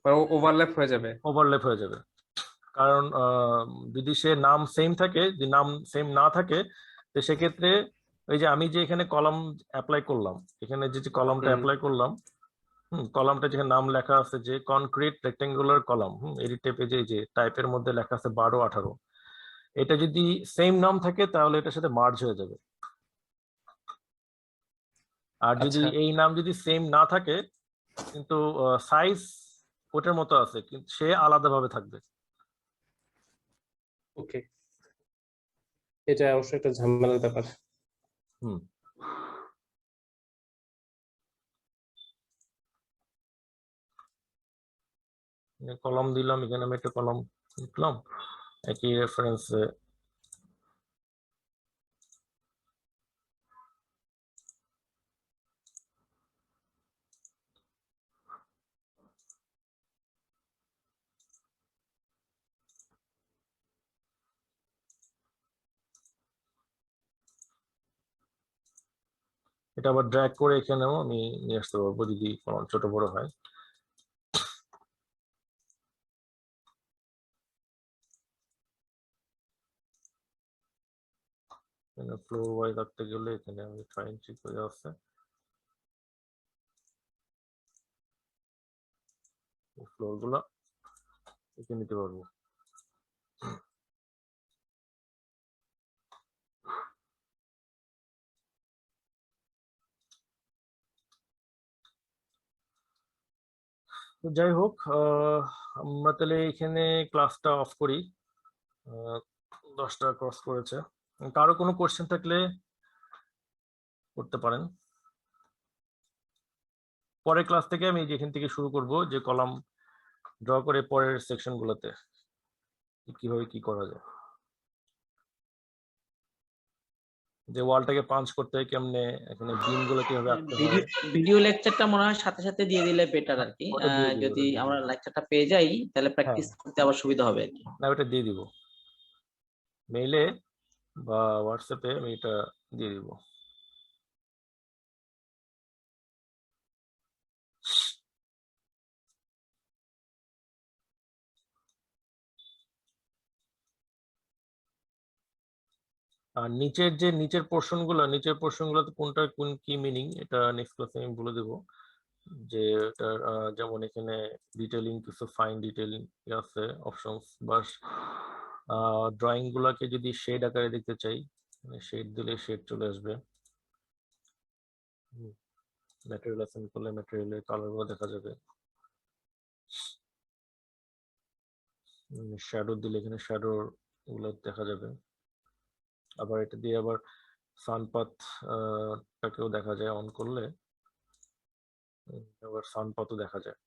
Overlap হয়ে যাবে। কারণ যদি সে নাম সেম থাকে, যদি নাম সেম না থাকে, তো সেক্ষেত্রে ওই যে আমি যে এখানে কলাম অ্যাপ্লাই করলাম, এখানে যে কলামটা অ্যাপ্লাই করলাম, কলামটা যেখানে নাম লেখা আছে যে কনক্রিট রেক্টেঙ্গুলার কলাম, এডিট টাইপে যে টাইপের মধ্যে লেখা আছে 12 18, এটা যদি সেম নাম থাকে তাহলে এটার সাথে মার্জ হয়ে যাবে। আর যদি এই নাম যদি সেম না থাকে কিন্তু সাইজ ওটার মতো আছে, কিন্তু সে আলাদাভাবে থাকবে। ওকে, এটা অবশ্যই একটা ঝামেলার ব্যাপার। কলম দিলাম, এখানে আমি একটা কলম লিখলাম একই রেফারেন্সে। এটা আবার ড্র্যাগ করে এখানেও আমি নিয়ে আসতে পারবো যদি কলম ছোট বড় হয়। ফ্লোর ওয়াইজ রাখতে গেলে এখানে আমি 6 ইঞ্চি করে আছে, ফ্লোর গুলা এখানে নিতে পারবো। তো যাই হোক, আমরা তাহলে এখানে ক্লাসটা অফ করি। 10টা ক্রস করেছে। কারো কোনো কোশ্চেন থাকলে করতে পারেন। পরের ক্লাস থেকে আমি যেখান থেকে শুরু করব, যে কলাম ড্র করে পরের সেকশন গুলোতে কিভাবে কি করা যায়, যে ওয়ালটাকে পাঞ্চ করতে হয় কেমনে, এখানে বিম গুলো কিভাবে আঁকতে হয়। ভিডিও লেকচারটা মনে হয় সাথে সাথে দিয়ে দিলে বেটার আর কি। যদি আমরা লেকচারটা পেয়ে যাই তাহলে প্র্যাকটিস করতে আবার সুবিধা হবে আর কি। না, ওটা দিয়ে দিব মেইলে বা হোয়াটসঅ্যাপে, আমি এটা দিয়ে দিব। আর নিচের পোর্শন গুলো কোনটা কোন কি মিনিং, এটা নেক্সট ক্লাসে আমি বলে দেবো। যে যেমন এখানে ডিটেইলিং, কিছু ফাইন ডিটেইলিং আছে অপশনস, বাস ড্রয়িং গুলাকে যদি শেড আকারে দেখতে চাই, শেড দিলে শেড চলে আসবে। ম্যাটেরিয়াল অ্যাসাইন করলে ম্যাটেরিয়ালের কালার গুলো দেখা যাবে। শ্যাডো দিলে এখানে শ্যাডো গুলো দেখা যাবে। আবার এটা দিয়ে আবার সানপাথ টাকেও দেখা যায়, অন করলে আবার সানপাথও দেখা যায়।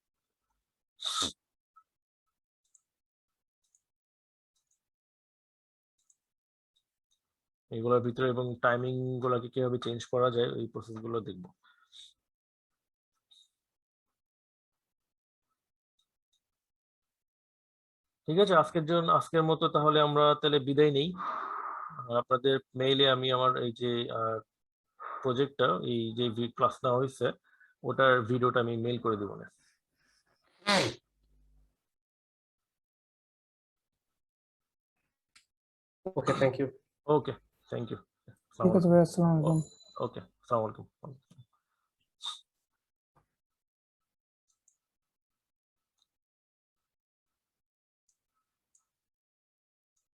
এগুলোর ভিতরে এবং টাইমিং গুলাকে কিভাবে চেঞ্জ করা যায় ওই প্রসেস গুলো দেখবো। ঠিক আছে, আজকের মতো তাহলে আমরা তাহলে বিদায় নেই। আপনাদের মেইলে আমি আমার এই যে প্রজেক্টটা, এই যে ক্লাস নেওয়া হয়েছে ওটার ভিডিওটা আমি মেইল করে দেবো না। Okay, thank you. Okay, thank you. ঠিক আছে ভাই, আসসালামু আলাইকুম। ওকে, আসসালামু আলাইকুম।